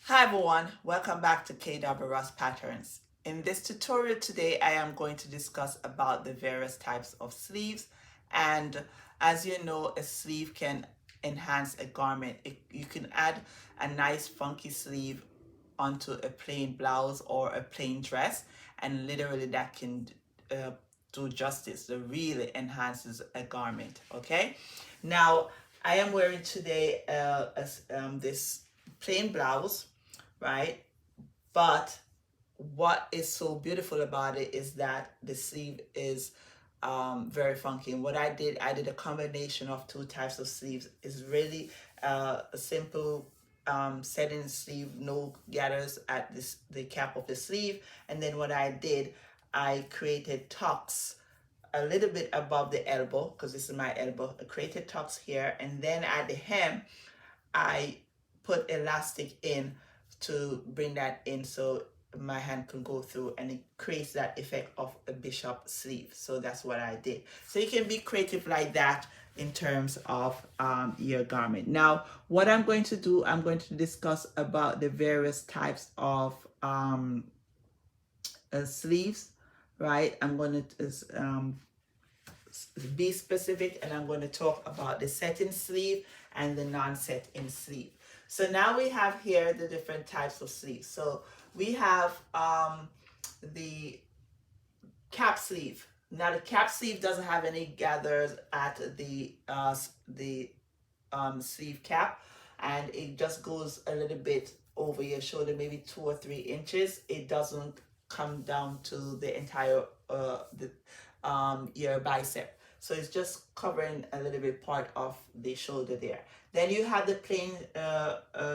Hi everyone, welcome back to KW Ross Patterns. In this tutorial today, I am going to discuss about the various types of sleeves. And as you know, a sleeve can enhance a garment. You can add a nice funky sleeve onto a plain blouse or a plain dress, and literally that can uh, do justice. It really enhances a garment. Okay, now I am wearing today this plain blouse, right? But what is so beautiful about it is that the sleeve is very funky. And what I did a combination of two types of sleeves. Is really a simple setting sleeve, no gathers at the cap of the sleeve. And then what I did, I created tucks a little bit above the elbow, because this is my elbow. I created tucks here, and then at the hem, I put elastic in to bring that in so my hand can go through, and it creates that effect of a bishop sleeve. So that's what I did. So you can be creative like that in terms of your garment. Now, what I'm going to do, I'm going to discuss about the various types of sleeves, right? I'm going to be specific, and I'm going to talk about the set-in sleeve and the non-set-in sleeve. So now we have here the different types of sleeves. So we have the cap sleeve. Now the cap sleeve doesn't have any gathers at the sleeve cap, and it just goes a little bit over your shoulder, maybe 2 or 3 inches. It doesn't come down to the entire your bicep. So it's just covering a little bit part of the shoulder there. Then you have the plain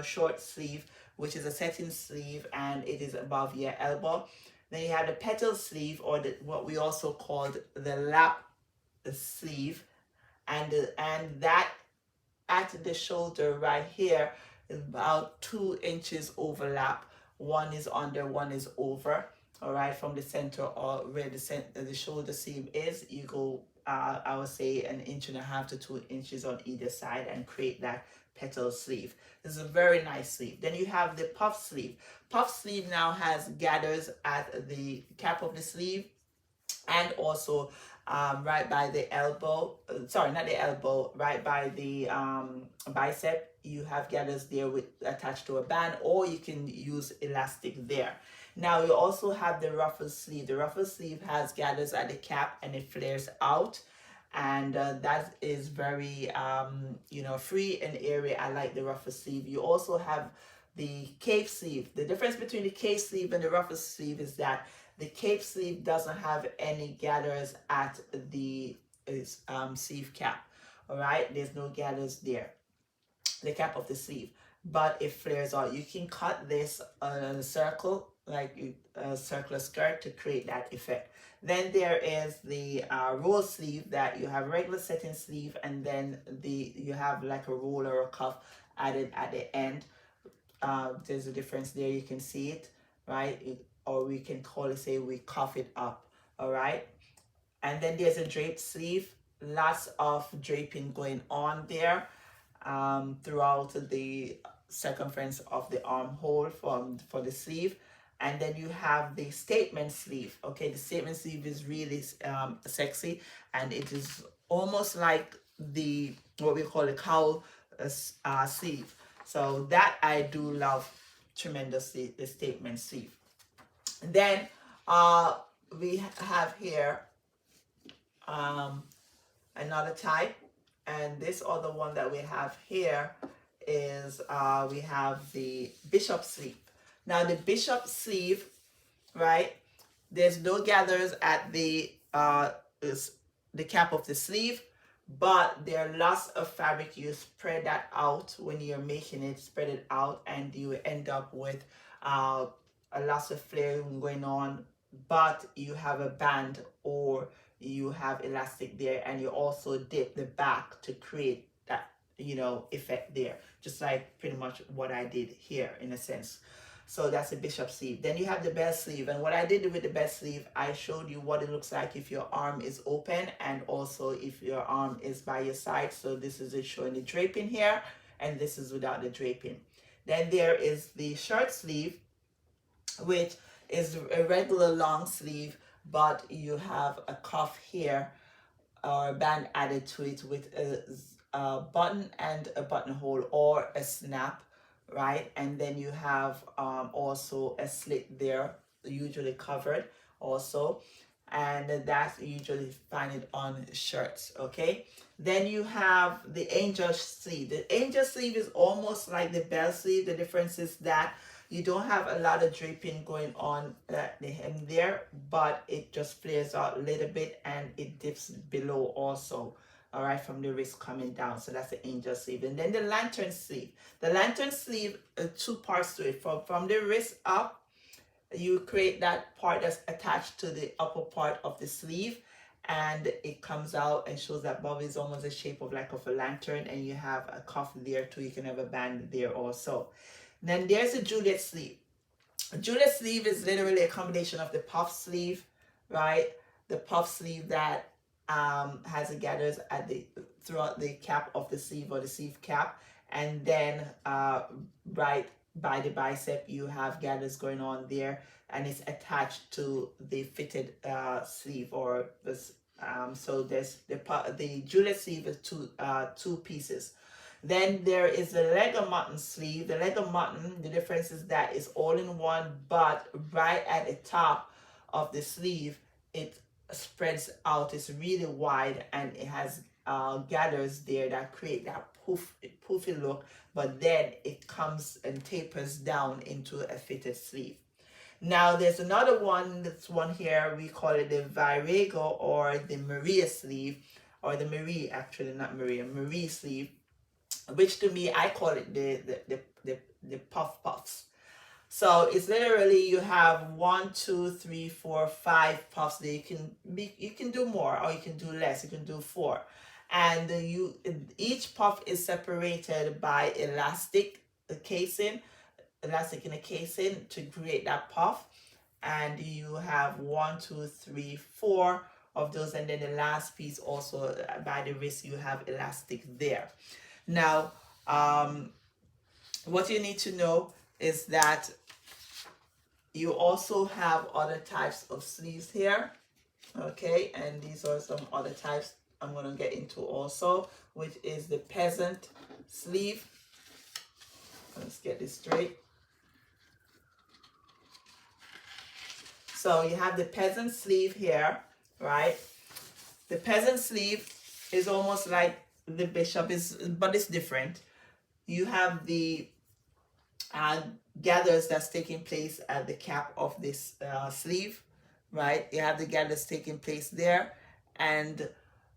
short sleeve, which is a set-in sleeve, and it is above your elbow. Then you have the petal sleeve, or what we also called the lap sleeve, and that at the shoulder right here is about 2 inches overlap. One is under, one is over. All right, from the center, or where the shoulder seam is, you go, I would say, 1.5 to 2 inches on either side, and create that petal sleeve. This is a very nice sleeve. Then you have the puff sleeve. Puff sleeve now has gathers at the cap of the sleeve, and also right by the elbow, sorry, not the elbow, right by the bicep, you have gathers there with attached to a band, or you can use elastic there. Now you also have the ruffle sleeve. The ruffle sleeve has gathers at the cap, and it flares out, and that is very free and airy. I like the ruffle sleeve. You also have the cape sleeve. The difference between the cape sleeve and the ruffle sleeve is that the cape sleeve doesn't have any gathers at the sleeve cap. All right, there's no gathers there, the cap of the sleeve, but it flares out. You can cut this in a circle, like a circular skirt, to create that effect. Then there is the roll sleeve, that you have regular setting sleeve, and then you have like a roll or a cuff added at the end. There's a difference there, you can see it, right? Or we can call it, say, we cuff it up. All right, and then there's a draped sleeve. Lots of draping going on there throughout the circumference of the armhole for the sleeve. And then you have the statement sleeve. Okay, the statement sleeve is really sexy, and it is almost like the what we call a cowl sleeve. So that I do love tremendously, the statement sleeve. Then uh, we have here um, another type, and this other one that we have here is we have the bishop sleeve. Now the bishop sleeve, right? There's no gathers at the cap of the sleeve, but there are lots of fabric. You spread that out when you're making it, spread it out, and you end up with a lot of flaring going on, but you have a band, or you have elastic there, and you also dip the back to create that effect there, just like pretty much what I did here in a sense. So that's a bishop sleeve. Then you have the bell sleeve, and what I did with the bell sleeve, I showed you what it looks like if your arm is open, and also if your arm is by your side. So this is it showing the draping here, and this is without the draping. Then there is the short sleeve, which is a regular long sleeve, but you have a cuff here or a band added to it with a button and a buttonhole or a snap, right? And then you have also a slit there, usually covered also, and that's usually find it on shirts. Okay, then you have the angel sleeve. The angel sleeve is almost like the bell sleeve. The difference is that you don't have a lot of draping going on at the hem there, but it just flares out a little bit and it dips below also, all right, from the wrist coming down. So that's the angel sleeve. And then the lantern sleeve. The lantern sleeve, two parts to it. From the wrist up, you create that part that's attached to the upper part of the sleeve, and it comes out and shows that bob is almost the shape of like of a lantern, and you have a cuff there too. You can have a band there also. Then there's a Juliet sleeve. A Juliet sleeve is literally a combination of the puff sleeve, right? The puff sleeve that has the gathers at the throughout the cap of the sleeve or the sleeve cap, and then right by the bicep you have gathers going on there, and it's attached to the fitted sleeve or this. So there's the Juliet sleeve is two pieces. Then there is the Lego mutton sleeve. The Lego mutton, the difference is that it's all in one, but right at the top of the sleeve, it spreads out. It's really wide, and it has gathers there that create that poofy look, but then it comes and tapers down into a fitted sleeve. Now there's another one, this one here, we call it the Virago or the Maria sleeve, or the Marie, actually not Maria, Marie sleeve, which to me, I call it the puffs. So it's literally you have 1, 2, 3, 4, 5 puffs that you can do more or you can do less. You can do 4, and each puff is separated by elastic in a casing to create that puff, and you have 1, 2, 3, 4 of those, and then the last piece also by the wrist you have elastic there. Now, what you need to know is that you also have other types of sleeves here, okay? And these are some other types I'm going to get into also, which is the peasant sleeve. Let's get this straight. So you have the peasant sleeve here, right? The peasant sleeve is almost like the bishop but it's different. You have the gathers that's taking place at the cap of this sleeve, right? You have the gathers taking place there, and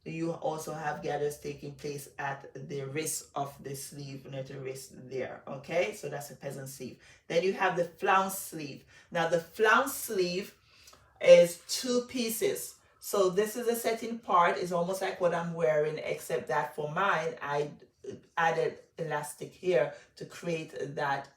you also have gathers taking place at the wrist of the sleeve, near the wrist there, okay? So that's a peasant sleeve. Then you have the flounce sleeve. Now the flounce sleeve is 2 pieces. So this is a setting part. It's almost like what I'm wearing, except that for mine, I added elastic here to create that,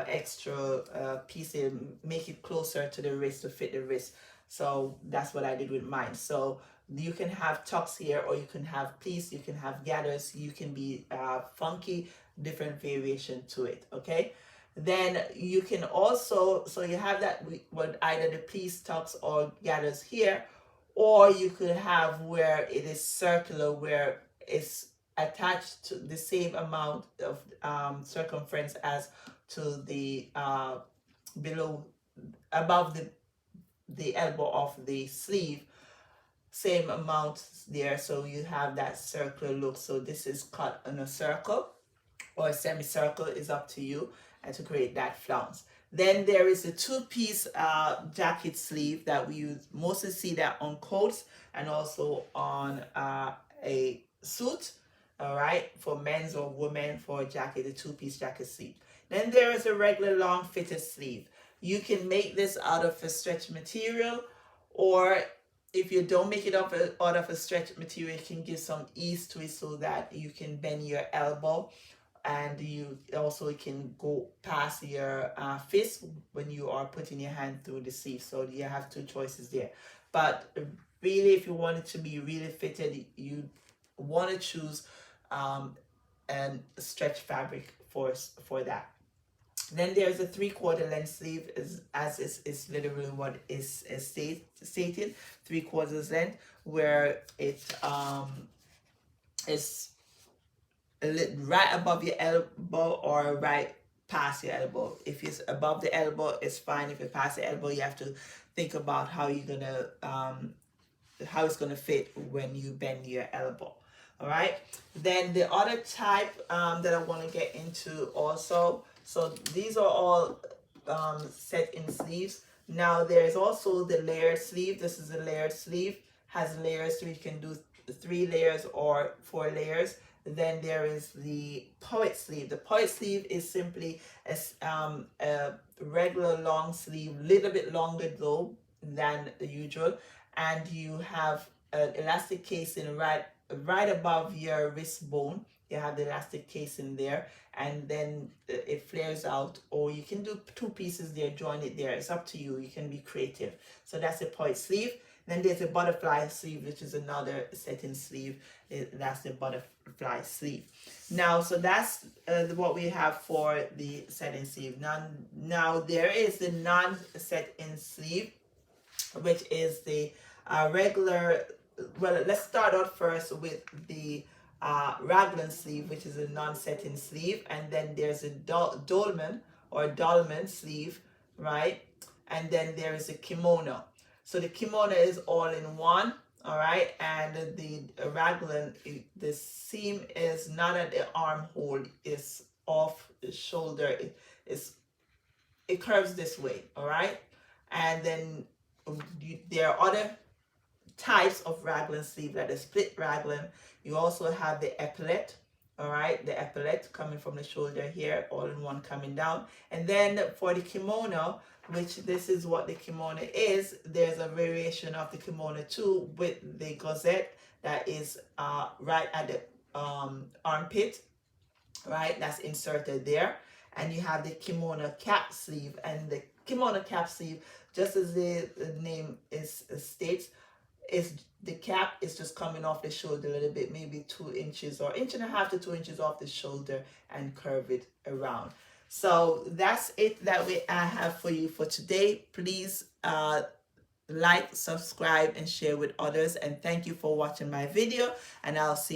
extra piece, make it closer to the wrist to fit the wrist. So that's what I did with mine. So you can have tucks here, or you can have pleats, you can have gathers, you can be funky, different variation to it, okay? Then you can also, so you have that with either the pleats, tucks, or gathers here, or you could have where it is circular, where it's attached to the same amount of circumference as to the above the elbow of the sleeve, same amount there, so you have that circular look. So this is cut in a circle or a semicircle, is up to you, and to create that flounce. Then there is a 2-piece jacket sleeve that we mostly see that on coats and also on a suit, all right, for men's or women, for a jacket, a 2-piece jacket sleeve. Then there is a regular long fitted sleeve. You can make this out of a stretch material, or if you don't make it out of a stretch material, you can give some ease to it so that you can bend your elbow, and you also can go past your fist when you are putting your hand through the sleeve. So you have 2 choices there. But really, if you want it to be really fitted, you want to choose and stretch fabric for that. Then there's a 3/4 length sleeve, is literally what is stated, 3/4 length, where it is right above your elbow or right past your elbow. If it's above the elbow, it's fine. If it's past the elbow, you have to think about how you're gonna how it's gonna fit when you bend your elbow. All right. Then the other type that I want to get into also. So these are all set in sleeves. Now there's also the layered sleeve. This is a layered sleeve. Has layers, so you can do 3 layers or 4 layers. Then there is the poet sleeve. The poet sleeve is simply a regular long sleeve, little bit longer though than the usual, and you have an elastic casing right above your wrist bone. You have the elastic casing there, and then it flares out, or you can do 2 pieces there, join it there. It's up to you. You can be creative. So that's a poet sleeve. Then there's a butterfly sleeve, which is another setting sleeve. That's the butterfly sleeve. Now, so that's what we have for the setting sleeve. Now there is the non-set-in sleeve, which is the regular. Well, let's start out first with the raglan sleeve, which is a non-setting sleeve, and then there's a dolman or dolman sleeve, right? And then there is a kimono. So the kimono is all in one, all right, and the raglan, the seam is not at the armhole, it's off the shoulder. It curves this way, all right, and then there are other types of raglan sleeve, like the split raglan. You also have the epaulette, all right, the epaulette coming from the shoulder here, all in one coming down. And then for the kimono, which this is what the kimono is, there's a variation of the kimono too, with the gozette that is right at the armpit, right, that's inserted there. And you have the kimono cap sleeve, and the kimono cap sleeve, just as the name states, is the cap is just coming off the shoulder a little bit, maybe 2 inches or 1.5 to 2 inches off the shoulder, and curve it around. So that's it that I have for you for today. Please like, subscribe, and share with others. And thank you for watching my video, and I'll see